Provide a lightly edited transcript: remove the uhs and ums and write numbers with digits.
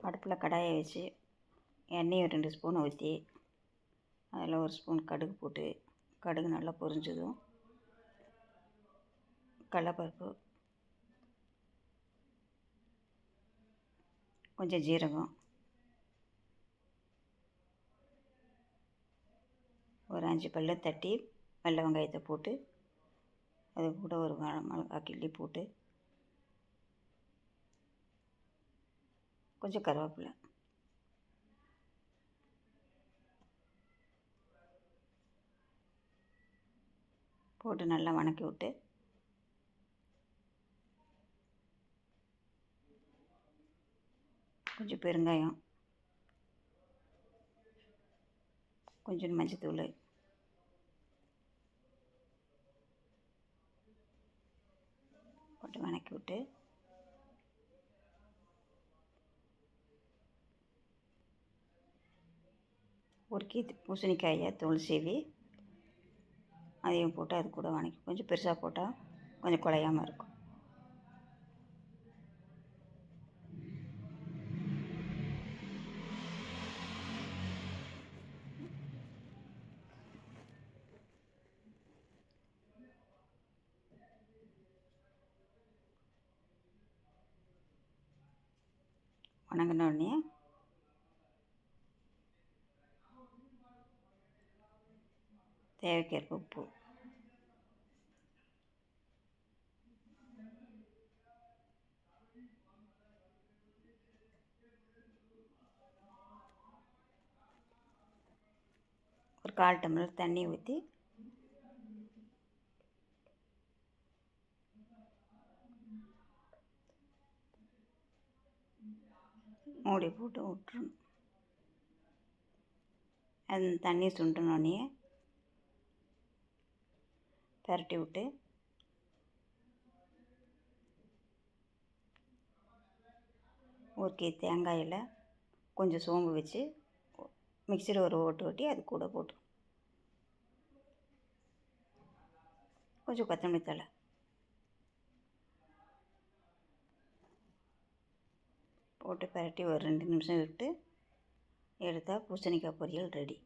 அடுப்பில் கடாயை வச்சு எண்ணெயை 2 ஸ்பூன் ஊற்றி அதில் 1 ஸ்பூன் கடுகு போட்டு கடுகு நல்லா பொரிஞ்சதும் கடலைப்பருப்பு, கொஞ்சம் ஜீரகம், ஒரு 5 பல்லு தட்டி வெள்ளை வெங்காயத்தை போட்டு அது கூட ஒரு மிளகாய் கிள்ளி போட்டு கொஞ்சம் கருவேப்பிலை போட்டு நல்லா வணக்கி விட்டு கொஞ்சம் பெருங்காயம், கொஞ்சம் மஞ்சத்தூள், போட்டு வணக்கி விட்டு ஒரு பூசணிக்காயை தோல் சீவி அதையும் போட்டு அது கூட வணக்கி கொஞ்சம் பெருசாக போட்டால் கொஞ்சம் குழையாமல் இருக்கும். வணங்கினோடனே தேவைக்கேற்ப உப்பு, ஒரு 1/4 டம்ளர் தண்ணி ஊற்றி மூடி போட்டு விட்டுறணும். அந்த தண்ணி சுண்டினோடனே பரட்டி விட்டு ஒரு தேங்காயில் கொஞ்சம் சோம்பு வச்சு மிக்சியில் ஒரு ஓட்டு ஓட்டி அது கூட போட்டு கொஞ்சம் கொத்தமல்லி தழை போட்டு பரட்டி ஒரு 2 நிமிஷம் விட்டு எடுத்தால் பூசணிக்காய் பொரியல் ரெடி.